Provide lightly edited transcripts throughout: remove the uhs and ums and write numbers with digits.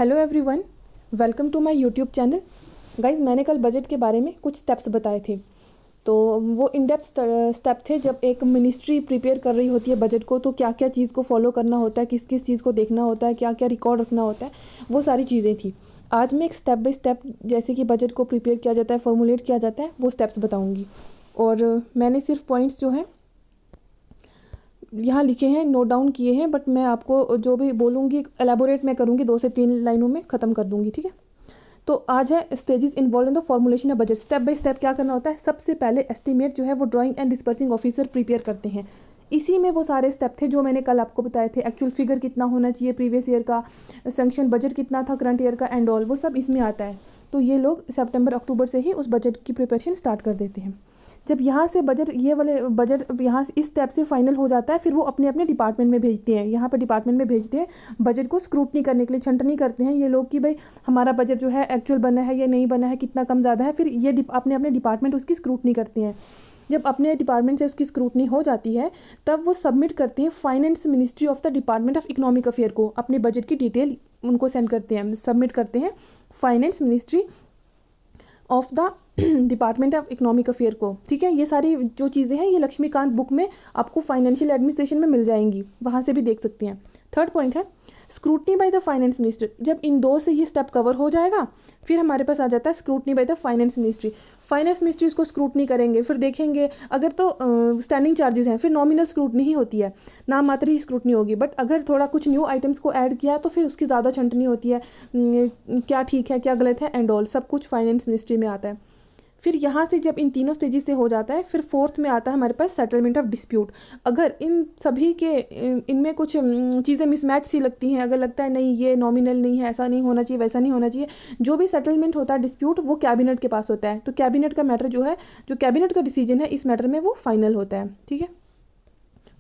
Hello everyone, welcome to my YouTube channel. Guys, मैंने कल budget के बारे में कुछ स्टेप्स बताए थे। तो वो इन डेप्थ स्टेप थे जब एक मिनिस्ट्री प्रिपेयर कर रही होती है बजट को, तो क्या क्या चीज़ को फॉलो करना होता है, किस किस चीज़ को देखना होता है, क्या क्या रिकॉर्ड रखना होता है, वो सारी चीज़ें थी। आज मैं एक स्टेप बाय स्टेप जैसे कि बजट को प्रिपेयर किया जाता है, फॉर्मुलेट किया जाता है, वो स्टेप्स बताऊँगी। और मैंने सिर्फ पॉइंट्स जो हैं यहाँ लिखे हैं, नोट डाउन किए हैं, बट मैं आपको जो भी बोलूँगी एलेबोरेट मैं करूँगी, 2 से 3 लाइनों में ख़त्म कर दूँगी, ठीक है। तो आज है stages involve in the formulation of budget. Step by step क्या करना होता है। सबसे पहले एस्टीमेट जो है वो drawing and dispersing officer prepare करते हैं। इसी में वो सारे स्टेप थे जो मैंने कल आपको बताए थे। एक्चुअल फिगर कितना होना चाहिए प्रीवियस ईयर का, सैंक्शन बजट कितना था करंट ईयर का एंड ऑल, वो सब इसमें आता है। तो ये लोग सितंबर अक्टूबर से ही उस बजट की प्रिपरेशन स्टार्ट कर देते हैं। जब यहाँ से बजट, ये वाले बजट यहाँ इस स्टेप से फाइनल हो जाता है, फिर वो अपने अपने डिपार्टमेंट में भेजते हैं। यहाँ पर डिपार्टमेंट में भेजते हैं बजट को स्क्रूटनी करने के लिए, छंटनी करते हैं ये लोग कि भाई हमारा बजट जो है एक्चुअल बना है या नहीं बना है, कितना कम ज़्यादा है। फिर ये अपने अपने डिपार्टमेंट उसकी स्क्रूटनी करते हैं। जब अपने डिपार्टमेंट से उसकी स्क्रूटनी हो जाती है, तब वो सबमिट करते हैं finance ministry of the department of economic affair को। अपने बजट की डिटेल उनको सेंड करते हैं, सबमिट करते हैं finance ministry of the department of economic affair को, ठीक है। ये सारी जो चीज़ें हैं ये लक्ष्मीकांत बुक में आपको फाइनेंशियल एडमिनिस्ट्रेशन में मिल जाएंगी, वहाँ से भी देख सकते हैं। थर्ड पॉइंट है scrutiny by the finance minister. जब इन 2 से ये स्टेप कवर हो जाएगा, फिर हमारे पास आ जाता है scrutiny by the finance ministry. Finance ministry उसको स्क्रूटनी करेंगे, फिर देखेंगे अगर तो स्टैंडिंग चार्जेस हैं, फिर नॉमिनल स्क्रूटनी ही होती है, नाम मात्र ही स्क्रूटनी होगी। बट अगर थोड़ा कुछ न्यू आइटम्स को ऐड किया तो फिर उसकी ज़्यादा छंटनी होती है, क्या ठीक है क्या गलत है एंड ऑल, सब कुछ फाइनेंस मिनिस्ट्री में आता है। फिर यहाँ से जब इन तीनों स्टेजेस से हो जाता है, फिर फोर्थ में आता है हमारे पास सेटलमेंट ऑफ डिस्प्यूट। अगर इन सभी के इनमें कुछ चीज़ें मिसमैच सी लगती हैं, अगर लगता है नहीं ये नॉमिनल नहीं है, ऐसा नहीं होना चाहिए, वैसा नहीं होना चाहिए, जो भी सेटलमेंट होता है डिस्प्यूट वो कैबिनेट के पास होता है। तो कैबिनेट का मैटर जो है, जो कैबिनेट का डिसीजन है इस मैटर में, वो फाइनल होता है, ठीक है।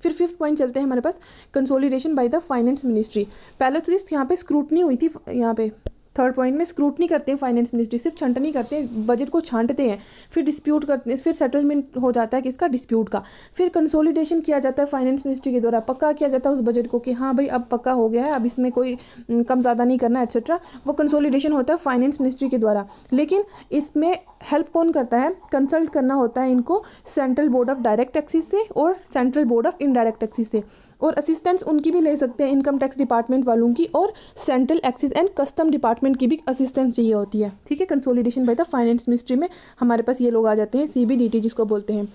फिर फिफ्थ पॉइंट चलते हैं हमारे पास consolidation by the finance ministry. पहले तो यहाँ पे स्क्रूटनी हुई थी, यहाँ पे थर्ड पॉइंट में स्क्रूटनी करते हैं फाइनेंस मिनिस्ट्री, सिर्फ छंटनी करते हैं, बजट को छांटते हैं, फिर डिस्प्यूट करते हैं, फिर सेटलमेंट हो जाता है किसका, डिस्प्यूट का। फिर कंसोलिडेशन किया जाता है फाइनेंस मिनिस्ट्री के द्वारा, पक्का किया जाता है उस बजट को कि हाँ भाई अब पक्का हो गया है, अब इसमें कोई कम ज़्यादा नहीं करना एट्सेट्रा। वो कंसोलिडेशन होता है फाइनेंस मिनिस्ट्री के द्वारा। लेकिन इसमें हेल्प कौन करता है, कंसल्ट करना होता है इनको central board of direct taxes से और central board of indirect taxes से। और असिस्टेंस उनकी भी ले सकते हैं, इनकम टैक्स डिपार्टमेंट वालों की, और central excise and custom department की भी असिस्टेंस चाहिए होती है, ठीक है। Consolidation by the finance ministry में हमारे पास ये लोग आ जाते हैं, CBDT जिसको बोलते हैं।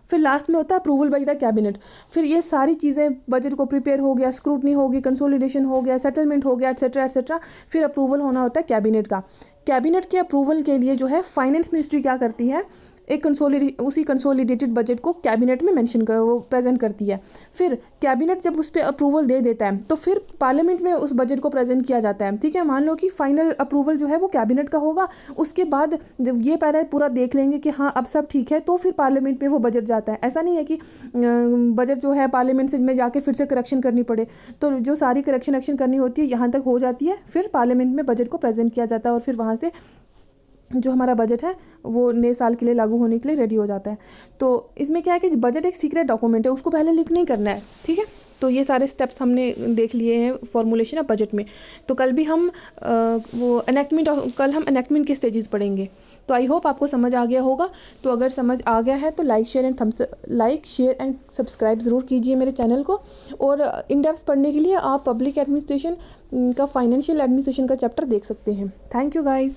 फिर लास्ट में होता है अप्रूवल बाय द कैबिनेट। फिर ये सारी चीज़ें, बजट को प्रिपेयर हो गया, स्क्रूटनी होगी, कंसोलिडेशन हो गया, सेटलमेंट हो गया एट्सेट्रा एट्सेट्रा, फिर अप्रूवल होना होता है कैबिनेट का। कैबिनेट के अप्रूवल के लिए जो है फाइनेंस मिनिस्ट्री क्या करती है, एक उसी कंसोलिडेटेड बजट को कैबिनेट में मेंशन कर, वो प्रेजेंट करती है। फिर कैबिनेट जब उस पर अप्रूवल दे देता है, तो फिर पार्लियामेंट में उस बजट को प्रेजेंट किया जाता है, ठीक है। मान लो कि फाइनल अप्रूवल जो है वो कैबिनेट का होगा, उसके बाद जब ये पहले पूरा देख लेंगे कि हाँ अब सब ठीक है, तो फिर पार्लियामेंट में वो बजट जाता है। ऐसा नहीं है कि बजट जो है पार्लियामेंट से में जाके फिर से करेक्शन करनी पड़े। तो जो सारी करेक्शन एक्शन करनी होती है यहाँ तक हो जाती है, फिर पार्लियामेंट में बजट को प्रेजेंट किया जाता है, और फिर वहाँ से जो हमारा बजट है वो नए साल के लिए लागू होने के लिए रेडी हो जाता है। तो इसमें क्या है कि बजट एक सीक्रेट डॉक्यूमेंट है, उसको पहले लीक नहीं करना है, ठीक है। तो ये सारे स्टेप्स हमने देख लिए हैं फॉर्मुलेशन ऑफ बजट में। तो कल भी हम वो एनेक्टमेंट, कल हम एनेक्टमेंट के स्टेजेस पढ़ेंगे। तो आई होप आपको समझ आ गया होगा। तो अगर समझ आ गया है तो लाइक शेयर एंड सब्सक्राइब ज़रूर कीजिए मेरे चैनल को। और इन डेप्थ पढ़ने के लिए आप पब्लिक एडमिनिस्ट्रेशन का फाइनेंशियल एडमिनिस्ट्रेशन का चैप्टर देख सकते हैं। Thank you guys.